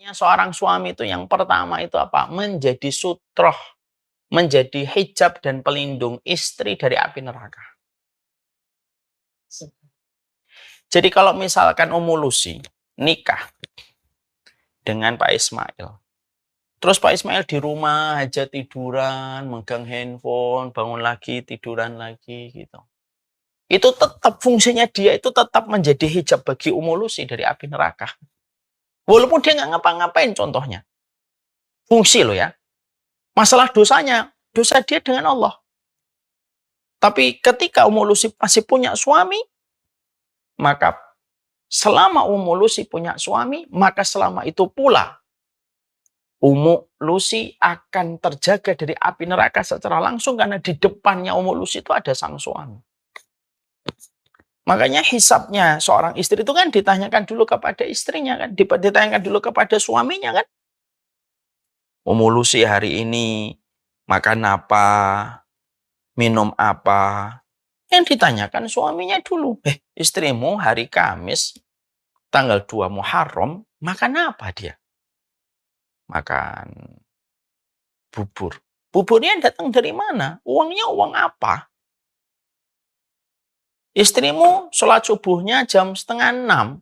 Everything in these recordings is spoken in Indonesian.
Seorang suami itu yang pertama itu apa? Menjadi sutroh, menjadi hijab dan pelindung istri dari api neraka. Jadi kalau misalkan Ummu Lucy nikah dengan Pak Ismail, terus Pak Ismail di rumah aja tiduran, megang handphone, bangun lagi, tiduran lagi gitu. Itu tetap fungsinya dia itu tetap menjadi hijab bagi Ummu Lucy dari api neraka. Walaupun dia nggak ngapa-ngapain contohnya. Fungsi loh ya. Masalah dosanya, dosa dia dengan Allah. Tapi ketika Ummu Lucy masih punya suami, maka selama Ummu Lucy punya suami, maka selama itu pula Ummu Lucy akan terjaga dari api neraka secara langsung karena di depannya Ummu Lucy itu ada sang suami. Makanya hisabnya seorang istri itu kan ditanyakan dulu kepada istrinya kan, ditanyakan dulu kepada suaminya kan. Ummu Lucy hari ini makan apa, minum apa, yang ditanyakan suaminya dulu. Istrimu hari Kamis tanggal 2 Muharram makan apa dia? Makan bubur. Buburnya datang dari mana? Uangnya uang apa? Istrimu sholat subuhnya jam 5:30.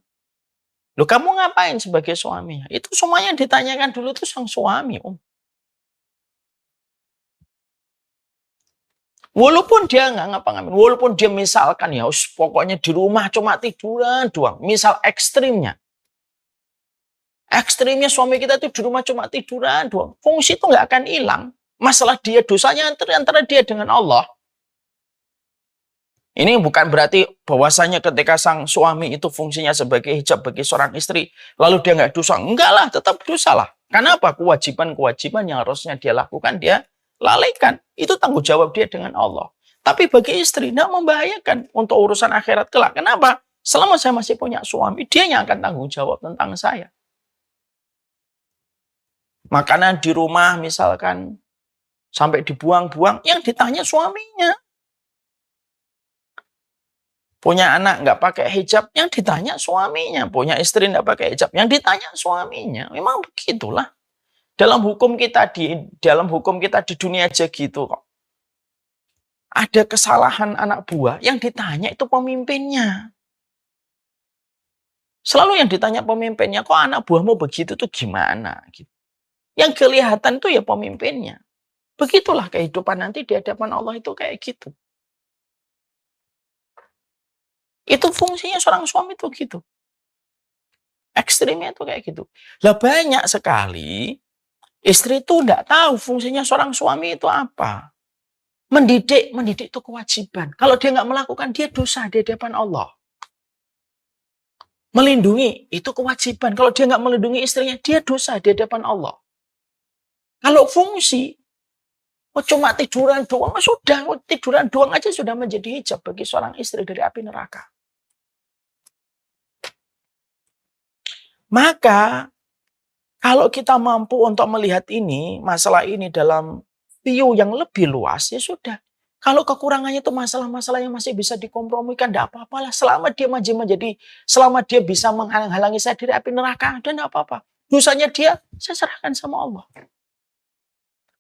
Loh, kamu ngapain sebagai suaminya? Itu semuanya ditanyakan dulu tuh sang suami. Walaupun dia nggak ngapa-ngapain, walaupun dia misalkan ya, pokoknya di rumah cuma tiduran doang. Misal ekstrimnya. Ekstrimnya suami kita itu di rumah cuma tiduran doang. Fungsi itu nggak akan hilang. Masalah dia dosanya antara dia dengan Allah. Ini bukan berarti bahwasanya ketika sang suami itu fungsinya sebagai hijab bagi seorang istri, lalu dia nggak dosa. Enggak lah, tetap dosa lah. Karena apa? Kewajiban-kewajiban yang harusnya dia lakukan, dia lalaikan. Itu tanggung jawab dia dengan Allah. Tapi bagi istri, tidak membahayakan untuk urusan akhirat kelak. Kenapa? Selama saya masih punya suami, dia yang akan tanggung jawab tentang saya. Makanan di rumah misalkan sampai dibuang-buang, yang ditanya suaminya. Punya anak nggak pakai hijab, yang ditanya suaminya. Punya istri nggak pakai hijab, yang ditanya suaminya. Memang begitulah. Dalam hukum kita di dunia aja gitu kok. Ada kesalahan anak buah, yang ditanya itu pemimpinnya. Selalu yang ditanya pemimpinnya, kok anak buahmu begitu tuh gimana? Gitu. Yang kelihatan itu ya pemimpinnya. Begitulah kehidupan nanti di hadapan Allah itu kayak gitu. Itu fungsinya seorang suami itu gitu. Ekstrimnya itu kayak gitu. Lah banyak sekali istri itu enggak tahu fungsinya seorang suami itu apa. Mendidik itu kewajiban. Kalau dia nggak melakukan, dia dosa di hadapan Allah. Melindungi itu kewajiban. Kalau dia nggak melindungi istrinya, dia dosa di hadapan Allah. Kalau fungsi, cuma tiduran doang, sudah. Tiduran doang aja sudah menjadi hijab bagi seorang istri dari api neraka. Maka, kalau kita mampu untuk melihat ini, masalah ini dalam view yang lebih luas, ya sudah. Kalau kekurangannya itu masalah-masalah yang masih bisa dikompromikan, tidak apa-apalah. Selama dia bisa menghalang-halangi saya dari api neraka, dan tidak apa-apa. Dosanya dia, saya serahkan sama Allah.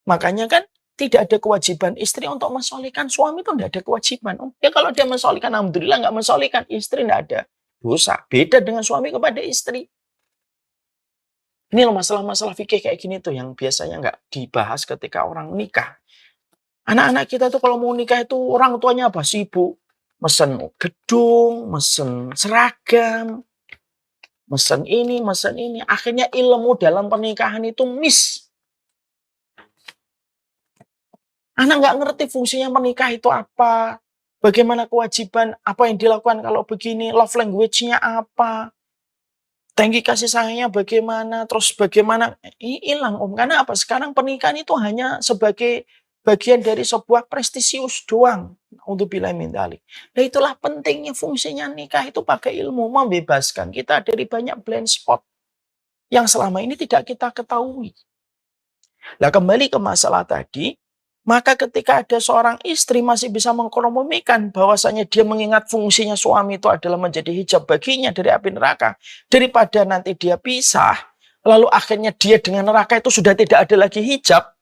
Makanya kan, tidak ada kewajiban istri untuk mensolihkan suami itu tidak ada kewajiban. Ya kalau dia mensolihkan, alhamdulillah, nggak mensolihkan istri tidak ada dosa. Beda dengan suami kepada istri. Ini loh masalah-masalah fikih kayak gini tuh yang biasanya nggak dibahas ketika orang nikah. Anak-anak kita tuh kalau mau nikah itu orang tuanya apa? Sibuk mesen gedung, mesen seragam, mesen ini, mesen ini. Akhirnya ilmu dalam pernikahan itu miss. Anak nggak ngerti fungsinya menikah itu apa, bagaimana kewajiban, apa yang dilakukan kalau begini, love language-nya apa. Tangki kasih sayangnya bagaimana, terus bagaimana, hilang Karena apa? Sekarang pernikahan itu hanya sebagai bagian dari sebuah prestisius doang. Untuk bilang mindalik. Nah itulah pentingnya fungsinya nikah itu pakai ilmu, membebaskan kita dari banyak blind spot yang selama ini tidak kita ketahui. Nah kembali ke masalah tadi, maka ketika ada seorang istri masih bisa mengkompromikan bahwasanya dia mengingat fungsinya suami itu adalah menjadi hijab baginya dari api neraka. Daripada nanti dia pisah, lalu akhirnya dia dengan neraka itu sudah tidak ada lagi hijab.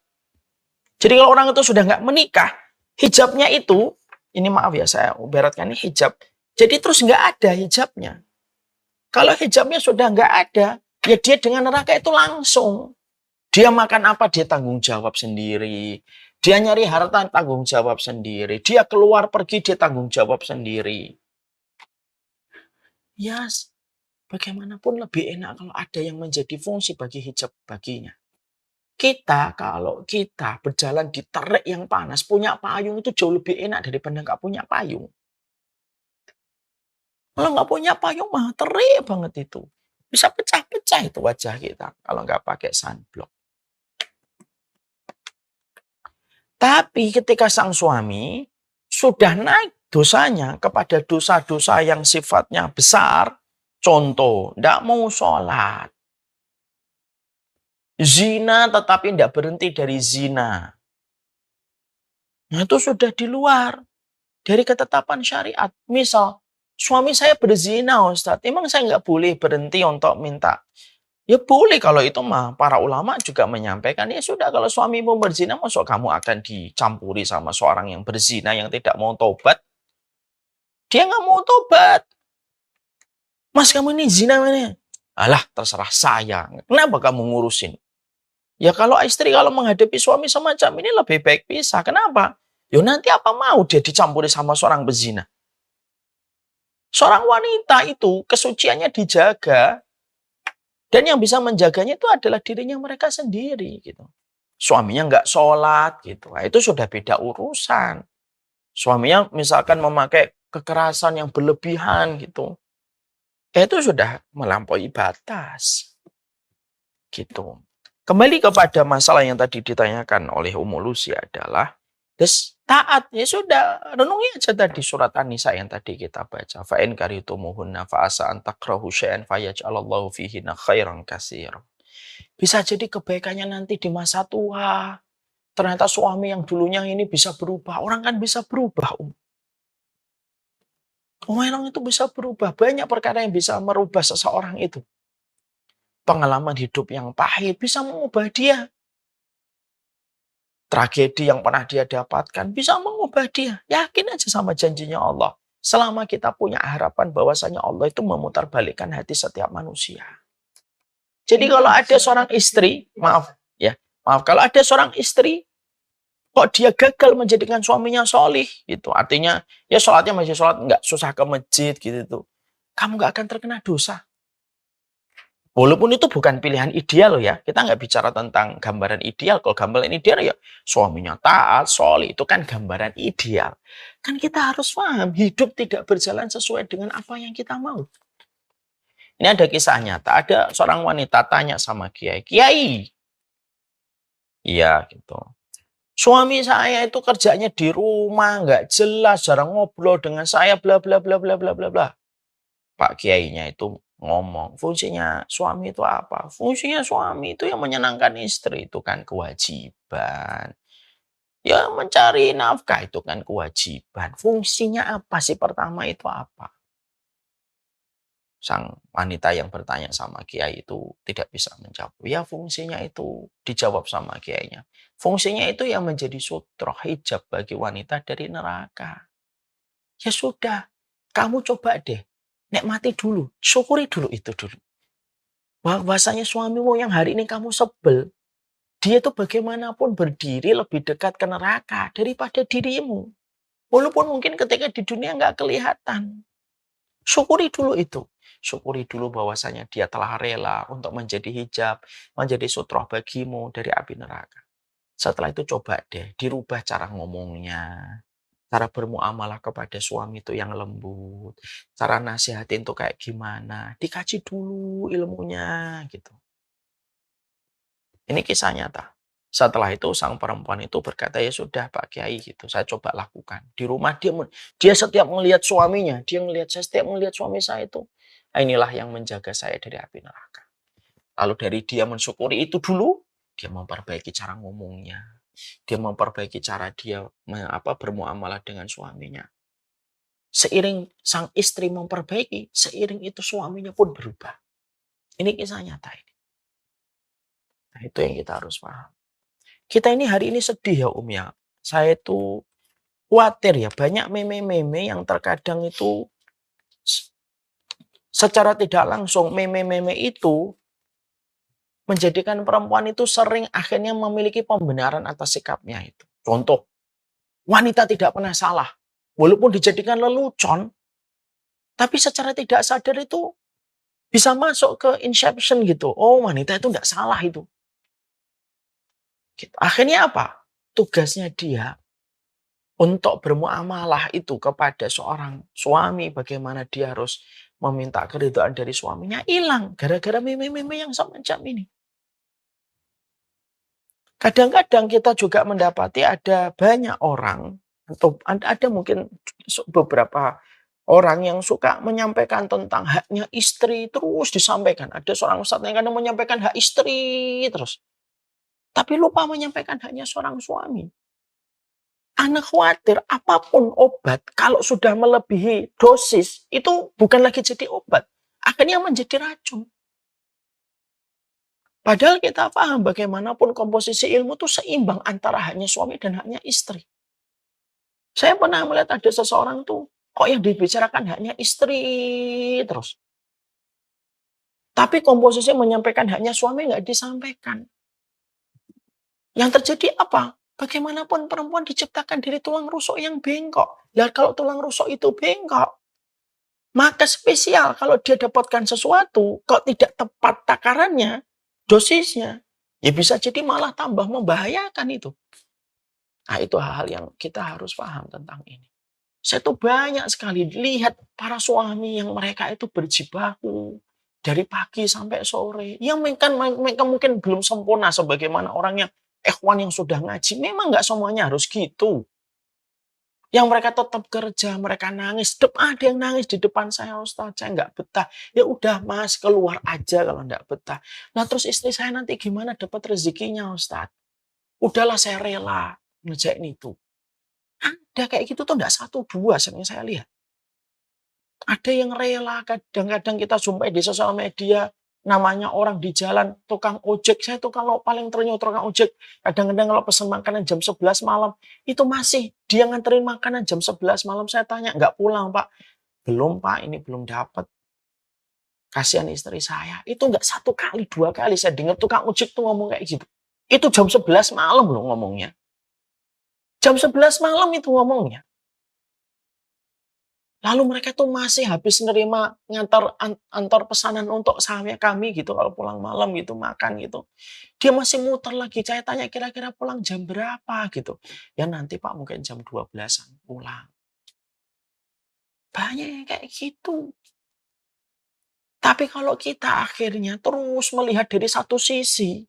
Jadi kalau orang itu sudah nggak menikah, hijabnya itu, ini maaf ya saya ibaratkan ini hijab, jadi terus nggak ada hijabnya. Kalau hijabnya sudah nggak ada, ya dia dengan neraka itu langsung. Dia makan apa, dia tanggung jawab sendiri. Dia nyari harta, tanggung jawab sendiri. Dia keluar pergi, dia tanggung jawab sendiri. Yes, bagaimanapun lebih enak kalau ada yang menjadi fungsi bagi hijab baginya. Kalau kita berjalan di terik yang panas, punya payung itu jauh lebih enak daripada nggak punya payung. Kalau nggak punya payung mah terik banget itu. Bisa pecah-pecah itu wajah kita kalau nggak pakai sunblock. Tapi ketika sang suami sudah naik dosanya kepada dosa-dosa yang sifatnya besar, contoh, tidak mau sholat. Zina tetapi tidak berhenti dari zina. Nah itu sudah di luar dari ketetapan syariat. Misal, suami saya berzina Ustadz, emang saya nggak boleh berhenti untuk minta? Ya boleh kalau itu mah para ulama juga menyampaikan, ya sudah kalau suamimu berzina, masuk kamu akan dicampuri sama seorang yang berzina yang tidak mau tobat? Dia nggak mau tobat. Mas kamu ini zina ini. Alah terserah saya. Kenapa kamu ngurusin? Ya kalau istri kalau menghadapi suami semacam ini lebih baik pisah. Kenapa? Ya nanti apa mau dia dicampuri sama seorang pezina? Seorang wanita itu kesuciannya dijaga. Dan yang bisa menjaganya itu adalah dirinya mereka sendiri. Gitu. Suaminya nggak sholat. Gitu. Nah, itu sudah beda urusan. Suaminya misalkan memakai kekerasan yang berlebihan. Gitu. Itu sudah melampaui batas. Gitu. Kembali kepada masalah yang tadi ditanyakan oleh Ummu Lucy adalah taat. Ya sudah, renungi aja tadi surat An-Nisa yang tadi kita baca. Fa in karitumuhunna fa asa an takrahu syai'an fayaj'alallahu fihi khairan katsiran. Bisa jadi kebaikannya nanti di masa tua. Ternyata suami yang dulunya ini bisa berubah. Orang kan bisa berubah. Orang itu bisa berubah. Banyak perkara yang bisa merubah seseorang itu. Pengalaman hidup yang pahit bisa mengubah dia. Tragedi yang pernah dia dapatkan bisa mengubah dia. Yakin aja sama janjinya Allah. Selama kita punya harapan bahwasanya Allah itu memutarbalikkan hati setiap manusia. Jadi kalau ada seorang istri, maaf, kalau ada seorang istri, kok dia gagal menjadikan suaminya solih, gitu. Artinya, ya sholatnya masih sholat, nggak susah ke masjid, gitu. Kamu nggak akan terkena dosa. Walaupun itu bukan pilihan ideal loh ya. Kita nggak bicara tentang gambaran ideal. Kalau gambaran ideal ya suaminya taat, solih. Itu kan gambaran ideal. Kan kita harus paham. Hidup tidak berjalan sesuai dengan apa yang kita mau. Ini ada kisah nyata. Ada seorang wanita tanya sama Kiai. Kiai. Iya gitu. Suami saya itu kerjanya di rumah. Nggak jelas. Jarang ngobrol dengan saya. Bla bla bla bla bla bla bla. Pak Kiainya itu ngomong, fungsinya suami itu apa? Fungsinya suami itu yang menyenangkan istri, itu kan kewajiban. Ya mencari nafkah itu kan kewajiban. Fungsinya apa sih pertama itu apa? Sang wanita yang bertanya sama Kiai itu tidak bisa menjawab. Ya fungsinya itu dijawab sama Kiainya. Fungsinya itu yang menjadi sutroh hijab bagi wanita dari neraka. Ya sudah, kamu coba deh. Nikmati dulu, syukuri dulu itu dulu. Bahwasanya suamimu yang hari ini kamu sebel, dia tuh bagaimanapun berdiri lebih dekat ke neraka daripada dirimu. Walaupun mungkin ketika di dunia nggak kelihatan. Syukuri dulu itu. Syukuri dulu bahwasanya dia telah rela untuk menjadi hijab, menjadi sutroh bagimu dari api neraka. Setelah itu coba deh dirubah cara ngomongnya. Cara bermuamalah kepada suami itu yang lembut. Cara nasihatin tuh kayak gimana. Dikaji dulu ilmunya gitu. Ini kisah nyata. Setelah itu sang perempuan itu berkata, ya sudah Pak Kiai gitu. Saya coba lakukan. Di rumah dia setiap melihat suaminya. Dia melihat saya setiap melihat suami saya itu. Inilah yang menjaga saya dari api neraka. Lalu dari dia mensyukuri itu dulu. Dia memperbaiki cara ngomongnya. Dia memperbaiki cara dia bermuamalah dengan suaminya. Seiring sang istri memperbaiki, seiring itu suaminya pun berubah. Ini kisah nyata ini. Nah, itu yang kita harus paham. Kita ini hari ini sedih ya Om ya. Saya itu khawatir ya, banyak meme-meme yang terkadang itu secara tidak langsung meme-meme itu menjadikan perempuan itu sering akhirnya memiliki pembenaran atas sikapnya itu. Contoh, wanita tidak pernah salah. Walaupun dijadikan lelucon, tapi secara tidak sadar itu bisa masuk ke inception gitu. Oh, wanita itu tidak salah itu. Gitu. Akhirnya apa? Tugasnya dia untuk bermuamalah itu kepada seorang suami, bagaimana dia harus meminta keridhaan dari suaminya, hilang gara-gara meme-meme yang semacam ini. Kadang-kadang kita juga mendapati ada banyak orang, atau ada mungkin beberapa orang yang suka menyampaikan tentang haknya istri terus disampaikan. Ada seorang ustadz yang kadang menyampaikan hak istri terus. Tapi lupa menyampaikan haknya seorang suami. Anak khawatir apapun obat kalau sudah melebihi dosis itu bukan lagi jadi obat. Akhirnya menjadi racun. Padahal kita paham bagaimanapun komposisi ilmu itu seimbang antara haknya suami dan haknya istri. Saya pernah melihat ada seseorang tuh kok yang dibicarakan haknya istri terus. Tapi komposisi menyampaikan haknya suami nggak disampaikan. Yang terjadi apa? Bagaimanapun perempuan diciptakan dari tulang rusuk yang bengkok. Dan kalau tulang rusuk itu bengkok, maka spesial kalau dia dapatkan sesuatu, kok tidak tepat takarannya, dosisnya, ya bisa jadi malah tambah membahayakan itu. Nah, itu hal-hal yang kita harus paham tentang ini. Saya tuh banyak sekali lihat para suami yang mereka itu berjibaku dari pagi sampai sore. Yang mereka mungkin belum sempurna sebagaimana orangnya ikhwan yang sudah ngaji. Memang nggak semuanya harus gitu. Yang mereka tetap kerja, mereka nangis. Ada yang nangis di depan saya, Ustaz, saya nggak betah. Ya udah Mas, keluar aja kalau nggak betah. Nah terus istri saya nanti gimana dapat rezekinya, Ustaz? Udahlah saya rela ngerjain itu. Ada kayak gitu tuh nggak satu dua yang saya lihat. Ada yang rela, kadang-kadang kita jumpai di sosial media, namanya orang di jalan, tukang ojek. Saya tuh kalau paling ternyata tukang ojek, kadang-kadang kalau pesan makanan jam 11 malam, itu masih dia nganterin makanan jam 11 malam. Saya tanya, nggak pulang Pak? Belum Pak, ini belum dapat. Kasihan istri saya. Itu nggak satu kali, dua kali saya dengar tukang ojek tuh ngomong kayak gitu. Itu jam 11 malam loh ngomongnya. Jam 11 malam itu ngomongnya. Lalu mereka tuh masih habis nerima antar pesanan untuk kami gitu kalau pulang malam gitu makan gitu. Dia masih muter lagi. Saya tanya kira-kira pulang jam berapa gitu. Ya nanti Pak mungkin jam 12-an pulang. Banyak yang kayak gitu. Tapi kalau kita akhirnya terus melihat dari satu sisi,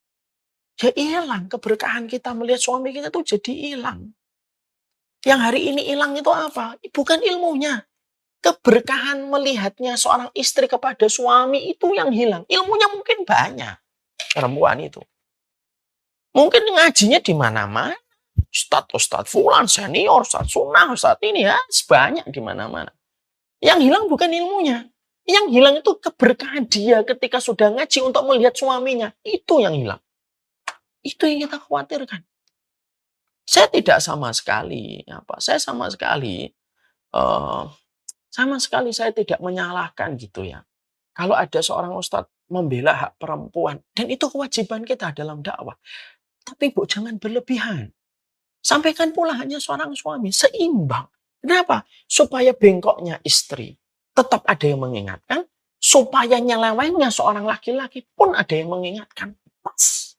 ya hilang keberkahan kita melihat suami kita tuh jadi hilang. Yang hari ini hilang itu apa? Bukan ilmunya. Keberkahan melihatnya seorang istri kepada suami itu yang hilang. Ilmunya mungkin banyak. Perempuan itu. Mungkin ngajinya di mana-mana. Ustadz fulan, senior, ustadz sunnah, ustadz ini ya. Banyak di mana-mana. Yang hilang bukan ilmunya. Yang hilang itu keberkahan dia ketika sudah ngaji untuk melihat suaminya. Itu yang hilang. Itu yang kita khawatirkan. Saya tidak sama sekali. Saya tidak menyalahkan gitu ya. Kalau ada seorang ustadz membela hak perempuan, dan itu kewajiban kita dalam dakwah. Tapi Bu, jangan berlebihan. Sampaikan pula hanya seorang suami, seimbang. Kenapa? Supaya bengkoknya istri tetap ada yang mengingatkan, supaya nyelewengnya seorang laki-laki pun ada yang mengingatkan. Pas.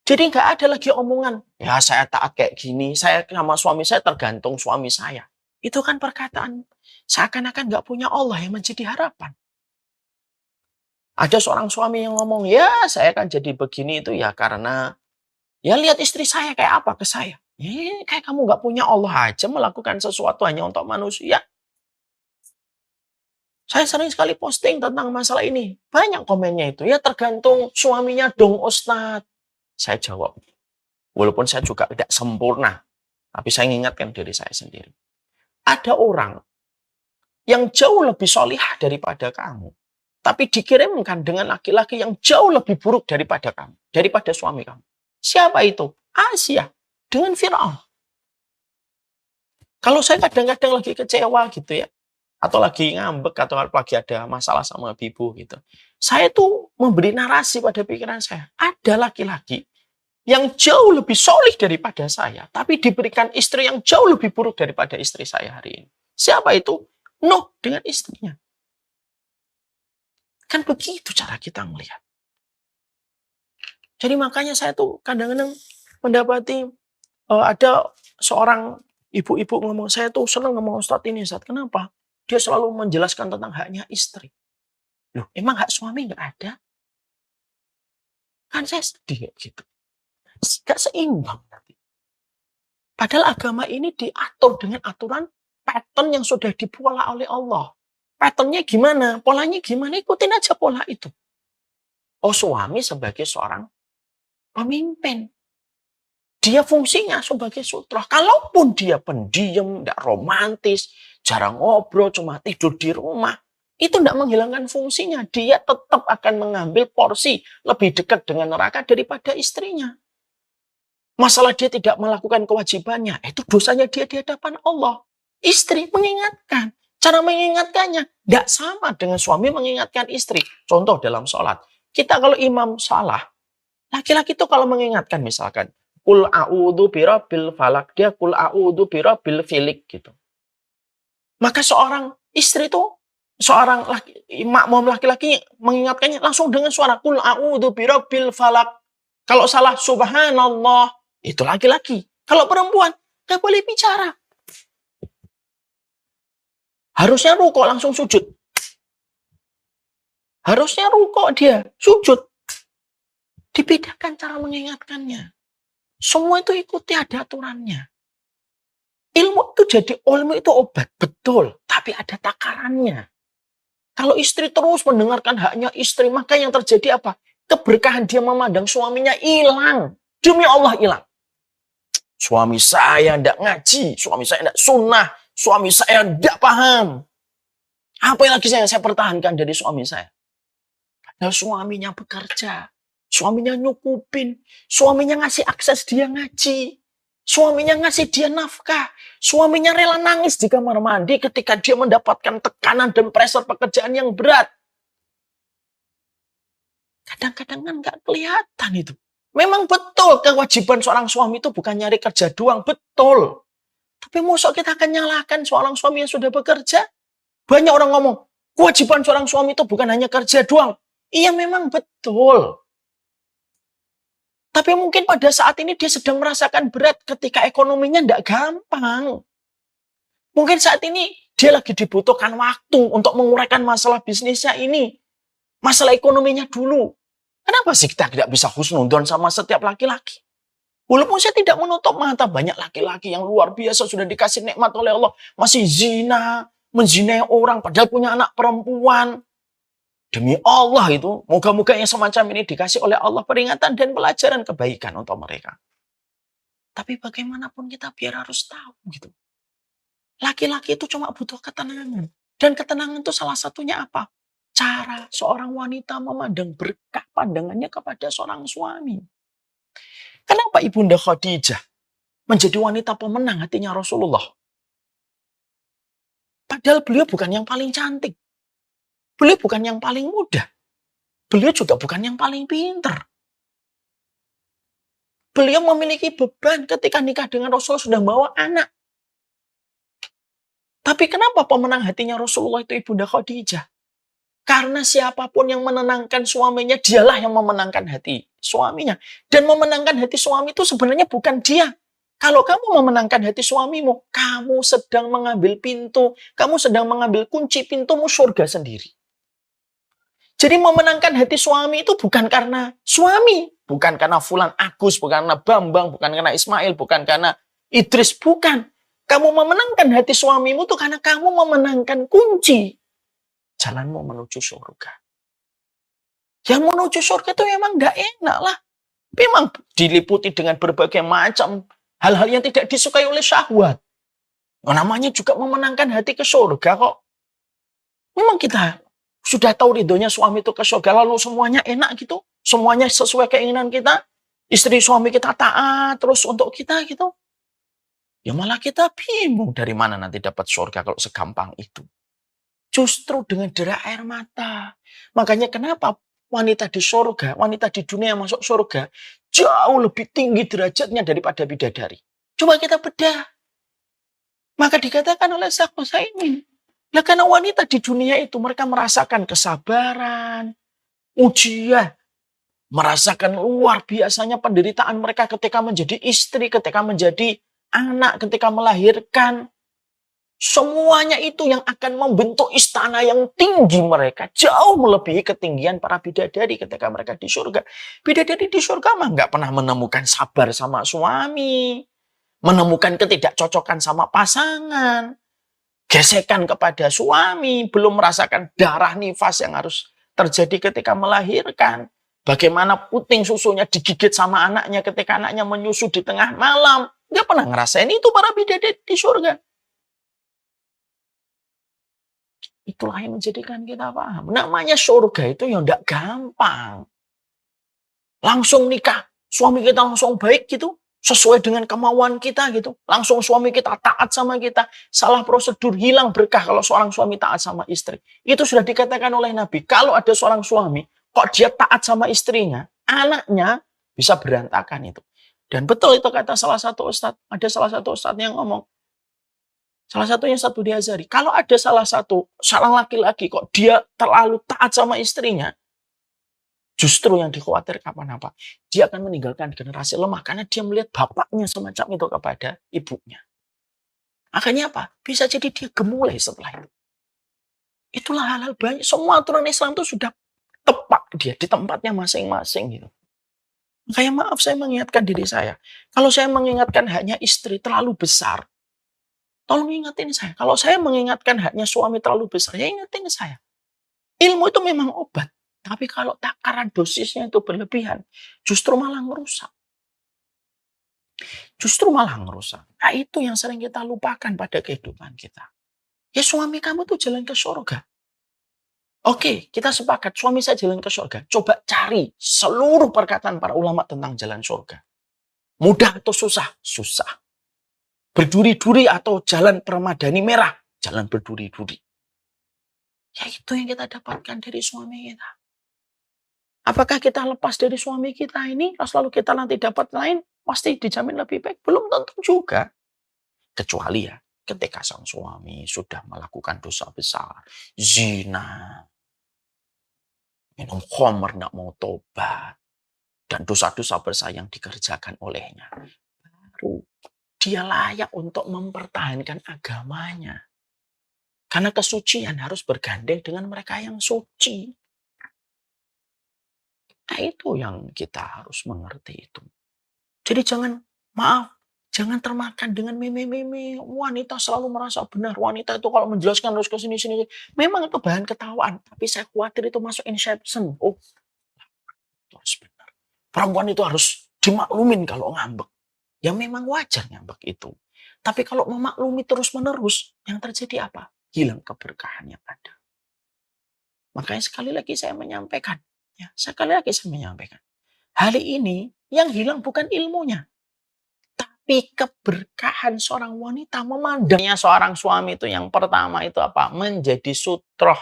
Jadi nggak ada lagi omongan, ya saya taat kayak gini, saya sama suami saya tergantung suami saya. Itu kan perkataan seakan-akan nggak punya Allah yang menjadi harapan. Ada seorang suami yang ngomong, ya saya kan jadi begini itu ya karena, ya lihat istri saya kayak apa ke saya. Ya, kayak kamu nggak punya Allah aja melakukan sesuatu hanya untuk manusia. Saya sering sekali posting tentang masalah ini. Banyak komennya itu, ya tergantung suaminya dong Ustadz. Saya jawab, walaupun saya juga tidak sempurna, tapi saya mengingatkan diri saya sendiri. Ada orang yang jauh lebih solihah daripada kamu. tapi dikirimkan dengan laki-laki yang jauh lebih buruk daripada kamu, daripada suami kamu. Siapa itu? Asia dengan Firaun. Kalau saya kadang-kadang lagi kecewa gitu ya, atau lagi ngambek, atau lagi ada masalah sama ibu gitu, saya tuh memberi narasi pada pikiran saya. Ada laki-laki yang jauh lebih solih daripada saya, tapi diberikan istri yang jauh lebih buruk daripada istri saya hari ini. Siapa itu? Nuh dengan istrinya. Kan begitu cara kita melihat. Jadi makanya saya tuh kadang-kadang mendapati ada seorang ibu-ibu ngomong, saya tuh senang ngomong Ustadz ini, Ustadz. Kenapa? Dia selalu menjelaskan tentang haknya istri. Loh, emang hak suami nggak ada? Kan saya sedih gitu. Gak seimbang nanti. Padahal agama ini diatur dengan aturan pattern yang sudah dipola oleh Allah. Patternnya gimana? Polanya gimana? Ikutin aja pola itu. Oh, suami sebagai seorang pemimpin. Dia fungsinya sebagai sutra. Kalaupun dia pendiam, tidak romantis, jarang ngobrol, cuma tidur di rumah, itu tidak menghilangkan fungsinya. Dia tetap akan mengambil porsi lebih dekat dengan neraka daripada istrinya. Masalah dia tidak melakukan kewajibannya, itu dosanya dia di hadapan Allah. Istri mengingatkan. Cara mengingatkannya tidak sama dengan suami mengingatkan istri. Contoh dalam sholat. Kita kalau imam salah, laki-laki itu kalau mengingatkan misalkan, Kul a'udhu birabbil falak, dia kul a'udhu birabbil filik gitu. Maka seorang istri itu, seorang makmum laki-laki mengingatkannya langsung dengan suara kul a'udhu birabbil falak. Kalau salah subhanallah, itu laki-laki. Kalau perempuan, gak boleh bicara. Harusnya rukuk langsung sujud. Harusnya rukuk dia, sujud. Dibedakan cara mengingatkannya. Semua itu ikuti ada aturannya. Ilmu itu ilmu itu obat, betul. Tapi ada takarannya. Kalau istri terus mendengarkan haknya istri, maka yang terjadi apa? Keberkahan dia memandang suaminya hilang. Demi Allah hilang. Suami saya tidak ngaji, suami saya tidak sunnah, suami saya tidak paham. Apa yang lagi saya pertahankan dari suami saya? Padahal suaminya bekerja, suaminya nyukupin, suaminya ngasih akses dia ngaji, suaminya ngasih dia nafkah, suaminya rela nangis di kamar mandi ketika dia mendapatkan tekanan dan pressure pekerjaan yang berat. Kadang-kadang kan nggak kelihatan itu. Memang betul kewajiban seorang suami itu bukan nyari kerja doang, betul. Tapi mosok kita akan nyalahkan seorang suami yang sudah bekerja? Banyak orang ngomong, kewajiban seorang suami itu bukan hanya kerja doang. Iya memang betul. Tapi mungkin pada saat ini dia sedang merasakan berat ketika ekonominya tidak gampang. Mungkin saat ini dia lagi dibutuhkan waktu untuk menguraikan masalah bisnisnya ini. Masalah ekonominya dulu. Kenapa sih kita tidak bisa husnudon sama setiap laki-laki? Walaupun saya tidak menutup mata, banyak laki-laki yang luar biasa sudah dikasih nikmat oleh Allah. Masih zina, menzinai orang, padahal punya anak perempuan. Demi Allah itu, moga-moga yang semacam ini dikasih oleh Allah peringatan dan pelajaran kebaikan untuk mereka. Tapi bagaimanapun kita biar harus tahu gitu. Laki-laki itu cuma butuh ketenangan. Dan ketenangan itu salah satunya apa? Cara seorang wanita memandang berkah pandangannya kepada seorang suami. Kenapa Ibunda Khadijah menjadi wanita pemenang hatinya Rasulullah? Padahal beliau bukan yang paling cantik. Beliau bukan yang paling muda. Beliau juga bukan yang paling pintar. Beliau memiliki beban ketika nikah dengan Rasulullah sudah bawa anak. Tapi kenapa pemenang hatinya Rasulullah itu Ibunda Khadijah? Karena siapapun yang menenangkan suaminya, dialah yang memenangkan hati suaminya. Dan memenangkan hati suami itu sebenarnya bukan dia. Kalau kamu memenangkan hati suamimu, kamu sedang mengambil pintu, kamu sedang mengambil kunci pintumu surga sendiri. Jadi memenangkan hati suami itu bukan karena suami. Bukan karena Fulan Agus, bukan karena Bambang, bukan karena Ismail, bukan karena Idris, bukan. Kamu memenangkan hati suamimu itu karena kamu memenangkan kunci jalanmu menuju surga. Yang menuju surga itu memang gak enak lah. Memang diliputi dengan berbagai macam hal-hal yang tidak disukai oleh syahwat. Namanya juga memenangkan hati ke surga kok. Memang kita Sudah tahu ridhonya suami itu ke surga, lalu semuanya enak gitu. Semuanya sesuai keinginan kita. Istri suami kita taat terus untuk kita gitu. Ya malah kita bingung dari mana nanti dapat surga kalau segampang itu. Justru dengan derah air mata. Makanya kenapa wanita di surga, wanita di dunia yang masuk surga, jauh lebih tinggi derajatnya daripada bidadari. Coba kita bedah. Maka dikatakan oleh Syekh Utsaimin, nah karena wanita di dunia itu mereka merasakan kesabaran, ujian, merasakan luar biasanya penderitaan mereka ketika menjadi istri, ketika menjadi anak, ketika melahirkan. Semuanya itu yang akan membentuk istana yang tinggi mereka. Jauh melebihi ketinggian para bidadari ketika mereka di surga. Bidadari di surga mah nggak pernah menemukan sabar sama suami. Menemukan ketidakcocokan sama pasangan. Gesekan kepada suami. Belum merasakan darah nifas yang harus terjadi ketika melahirkan. Bagaimana puting susunya digigit sama anaknya ketika anaknya menyusu di tengah malam. Nggak pernah ngerasain itu para bidadari di surga. Itulah yang menjadikan kita paham. Namanya surga itu ya enggak gampang. Langsung nikah, suami kita langsung baik gitu, sesuai dengan kemauan kita gitu. Langsung suami kita taat sama kita. Salah prosedur, hilang berkah kalau seorang suami taat sama istri. Itu sudah dikatakan oleh Nabi. Kalau ada seorang suami, kok dia taat sama istrinya, anaknya bisa berantakan itu. Dan betul itu kata salah satu ustadz. Ada salah satu ustadz yang ngomong, salah satunya Satu Azhari. Kalau ada salah laki-laki kok dia terlalu taat sama istrinya, justru yang dikhawatirkan apa? Dia akan meninggalkan generasi lemah karena dia melihat bapaknya semacam itu kepada ibunya. Akhirnya apa? Bisa jadi dia gemulai setelah itu. Itulah hal-hal banyak. Semua aturan Islam itu sudah tepat dia di tempatnya masing-masing gitu. Makanya maaf saya mengingatkan diri saya. Kalau saya mengingatkan haknya istri terlalu besar, tolong ingatin saya. Kalau saya mengingatkan haknya suami terlalu besar, ya ingatin saya. Ilmu itu memang obat. Tapi kalau takaran dosisnya itu berlebihan, justru malah merusak. Justru malah merusak. Nah itu yang sering kita lupakan pada kehidupan kita. Ya suami kamu tuh jalan ke surga. Oke, kita sepakat suami saya jalan ke surga. Coba cari seluruh perkataan para ulama tentang jalan surga. Mudah atau susah? Susah. Berduri-duri atau jalan permadani merah? Jalan berduri-duri. Ya itu yang kita dapatkan dari suami kita. Apakah kita lepas dari suami kita ini, lalu kita nanti dapat lain, pasti dijamin lebih baik? Belum tentu juga. Kecuali ya, ketika sang suami sudah melakukan dosa besar, zina, minum khamr, tidak mau tobat, dan dosa-dosa besar yang dikerjakan olehnya, baru dia layak untuk mempertahankan agamanya. Karena kesucian harus bergandeng dengan mereka yang suci. Nah itu yang kita harus mengerti itu. Jadi jangan termakan dengan meme-meme. Wanita selalu merasa benar. Wanita itu kalau menjelaskan harus ke sini-sini. Memang itu bahan ketawaan. Tapi saya khawatir itu masuk inception. Oh, itu harus benar. Perempuan itu harus dimaklumin kalau ngambek. Ya memang wajar ngambek itu. Tapi kalau memaklumi terus-menerus, yang terjadi apa? Hilang keberkahan yang ada. Makanya sekali lagi saya menyampaikan. Hal ini yang hilang bukan ilmunya. Tapi keberkahan seorang wanita memandangnya seorang suami itu yang pertama itu apa? Menjadi sutroh.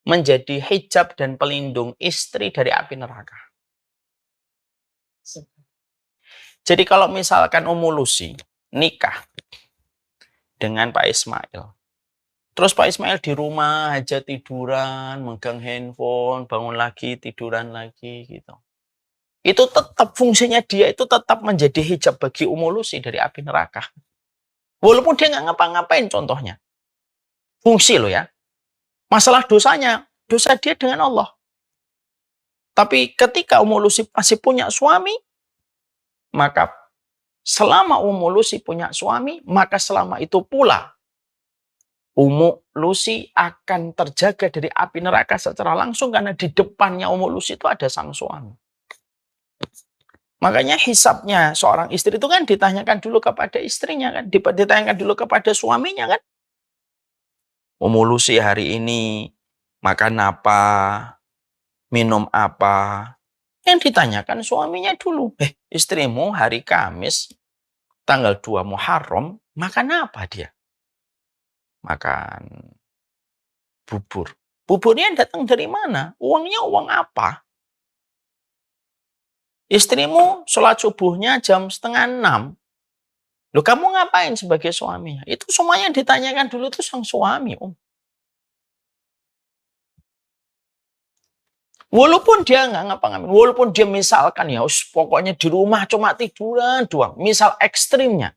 Menjadi hijab dan pelindung istri dari api neraka. Jadi kalau misalkan Ummu Lucy nikah dengan Pak Ismail. Terus Pak Ismail di rumah aja tiduran, megang handphone, bangun lagi, tiduran lagi gitu. Itu tetap fungsinya dia itu tetap menjadi hijab bagi Ummu Lucy dari api neraka. Walaupun dia nggak ngapa-ngapain contohnya. Fungsi loh ya. Masalah dosanya, dosa dia dengan Allah. Tapi ketika Ummu Lucy masih punya suami, maka selama Ummu Lucy punya suami, maka selama itu pula Ummu Lucy akan terjaga dari api neraka secara langsung karena di depannya Ummu Lucy itu ada sang suami. Makanya hisabnya seorang istri itu kan ditanyakan dulu kepada istrinya kan, ditanyakan dulu kepada suaminya kan. Ummu Lucy hari ini makan apa, minum apa. Yang ditanyakan suaminya dulu. Istrimu hari Kamis, tanggal 2 Muharram, makan apa dia? Makan bubur. Buburnya datang dari mana? Uangnya uang apa? Istrimu sholat subuhnya jam 5:30. Loh, kamu ngapain sebagai suaminya? Itu semuanya ditanyakan dulu tuh sang suami, Om. Walaupun dia nggak ngapa-ngapain, walaupun dia misalkan ya, pokoknya di rumah cuma tiduran doang. Misal ekstrimnya.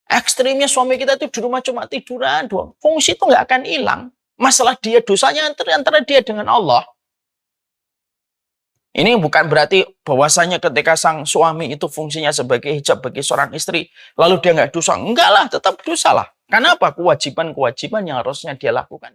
Ekstrimnya suami kita tuh di rumah cuma tiduran doang. Fungsi itu nggak akan hilang. Masalah dia dosanya antara dia dengan Allah. Ini bukan berarti bahwasanya ketika sang suami itu fungsinya sebagai hijab bagi seorang istri, lalu dia nggak dosa. Enggak lah, tetap dosa lah. Karena apa? Kewajiban-kewajiban yang harusnya dia lakukan.